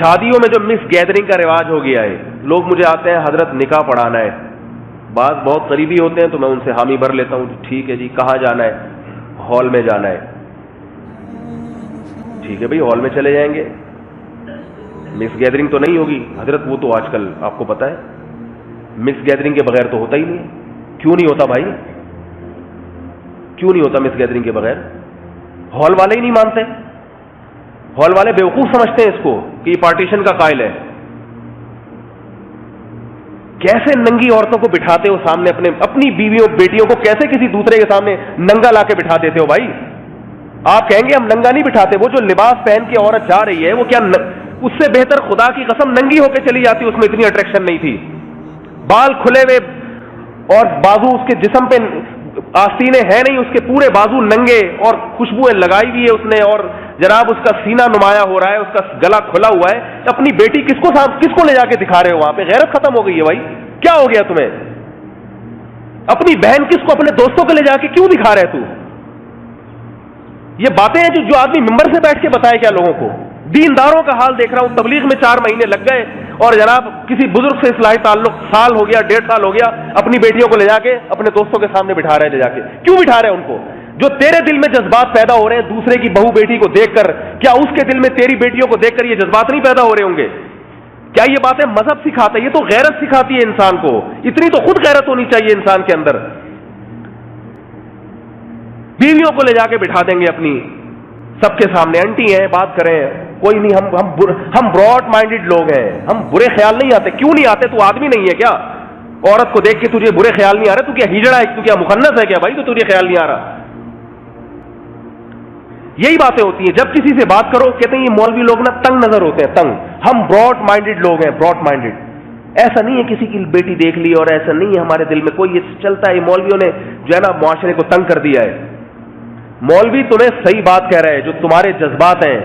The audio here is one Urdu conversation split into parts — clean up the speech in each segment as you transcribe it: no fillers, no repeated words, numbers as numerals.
شادیوں میں جو مس گیدرنگ کا رواج ہو گیا ہے، لوگ مجھے آتے ہیں حضرت نکاح پڑھانا ہے، بعض بہت قریبی ہوتے ہیں تو میں ان سے حامی بھر لیتا ہوں، ٹھیک ہے جی کہاں جانا ہے؟ ہال میں جانا ہے، ٹھیک ہے بھائی ہال میں چلے جائیں گے، مس گیدرنگ تو نہیں ہوگی حضرت، وہ تو آج کل آپ کو پتا ہے مس گیدرنگ کے بغیر تو ہوتا ہی نہیں۔ کیوں نہیں ہوتا بھائی؟ کیوں نہیں ہوتا مس گیدرنگ کے بغیر؟ ہال والے ہی نہیں مانتے، ہال والے بیوقوف سمجھتے ہیں اس کو کہ یہ پارٹیشن کا قائل ہے۔ کیسے ننگی عورتوں کو بٹھاتے ہو سامنے، اپنی بیویوں بیٹیوں کو کیسے کسی دوسرے کے سامنے ننگا لا کے بٹھا دیتے ہو بھائی؟ آپ کہیں گے ہم ننگا نہیں بٹھاتے، وہ جو لباس پہن کے عورت جا رہی ہے وہ کیا اس سے بہتر خدا کی قسم ننگی ہو کے چلی جاتی، اس میں اتنی اٹریکشن نہیں تھی، بال کھلے ہوئے اور بازو اس کے جسم پہ آستینیں ہیں نہیں، اس کے پورے بازو ننگے اور خوشبوئیں لگائی ہوئی ہے اس نے، اور جناب اس کا سینہ نمایاں ہو رہا ہے، اس کا گلا کھلا ہوا ہے۔ اپنی بیٹی کس کو لے جا کے دکھا رہے ہو وہاں پہ؟ غیرت ختم ہو گئی ہے بھائی، کیا ہو گیا تمہیں؟ اپنی بہن کس کو اپنے دوستوں کو لے جا کے کیوں دکھا رہے تو؟ یہ باتیں ہیں جو آدمی ممبر سے بیٹھ کے بتائے کیا لوگوں کو؟ دینداروں کا حال دیکھ رہا ہوں، تبلیغ میں 4 مہینے لگ گئے اور جناب کسی بزرگ سے اصلاحی تعلق سال ہو گیا، 1.5 سال ہو گیا، اپنی بیٹیوں کو لے جا کے اپنے دوستوں کے سامنے بٹھا رہے، لے جا کے کیوں بٹھا رہے ہیں ان کو؟ جو تیرے دل میں جذبات پیدا ہو رہے ہیں دوسرے کی بہو بیٹی کو دیکھ کر، کیا اس کے دل میں تیری بیٹیوں کو دیکھ کر یہ جذبات نہیں پیدا ہو رہے ہوں گے؟ کیا یہ باتیں مذہب سکھاتا ہے؟ یہ تو غیرت سکھاتی ہے انسان کو، اتنی تو خود غیرت ہونی چاہیے انسان کے اندر۔ بیویوں کو لے جا کے بٹھا دیں گے اپنی سب کے سامنے، انٹی ہیں بات کریں، کوئی نہیں، ہم براڈ مائنڈڈ لوگ ہیں، ہم برے خیال نہیں آتے۔ کیوں نہیں آتے؟ تو آدمی نہیں ہے کیا؟ عورت کو دیکھ کے تجھے برے خیال نہیں آ رہے؟ تو کیا ہجڑا ہے؟ تو کیا مخنث ہے کیا بھائی تو تجھے خیال نہیں آ رہا؟ یہی باتیں ہوتی ہیں جب کسی سے بات کرو، کہتے ہیں یہ مولوی لوگ نا تنگ نظر ہوتے ہیں، تنگ، ہم براڈ مائنڈڈ لوگ ہیں، براڈ مائنڈڈ۔ ایسا نہیں ہے کسی کی بیٹی دیکھ لی اور ایسا نہیں ہے ہمارے دل میں کوئی، یہ چلتا ہے، یہ مولویوں نے جو ہے نا معاشرے کو تنگ کر دیا ہے۔ مولوی تمہیں صحیح بات کہہ رہا ہے، جو تمہارے جذبات ہیں،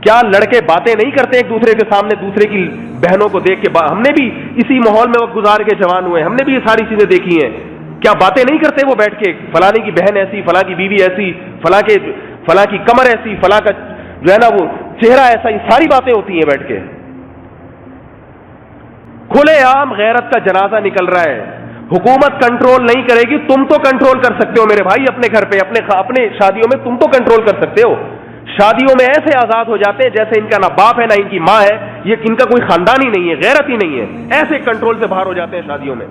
کیا لڑکے باتیں نہیں کرتے ایک دوسرے کے سامنے دوسرے کی بہنوں کو دیکھ کے؟ ہم نے بھی اسی ماحول میں وقت گزار کے جوان ہوئے، ہم نے بھی یہ ساری چیزیں دیکھی ہیں، کیا باتیں نہیں کرتے وہ بیٹھ کے؟ فلاں کی بہن ایسی، فلاں کی بیوی ایسی، فلاں کی کمر ایسی، فلاں کا جو ہے نا وہ چہرہ ایسا، یہ ساری باتیں ہوتی ہیں بیٹھ کے۔ کھلے عام غیرت کا جنازہ نکل رہا ہے، حکومت کنٹرول نہیں کرے گی، تم تو کنٹرول کر سکتے ہو میرے بھائی، اپنے گھر پہ اپنے شادیوں میں تم تو کنٹرول کر سکتے ہو۔ شادیوں میں ایسے آزاد ہو جاتے ہیں جیسے ان کا نہ باپ ہے نہ ان کی ماں ہے، یہ ان کا کوئی خاندان ہی نہیں ہے، غیرت ہی نہیں ہے، ایسے کنٹرول سے باہر ہو جاتے ہیں شادیوں میں۔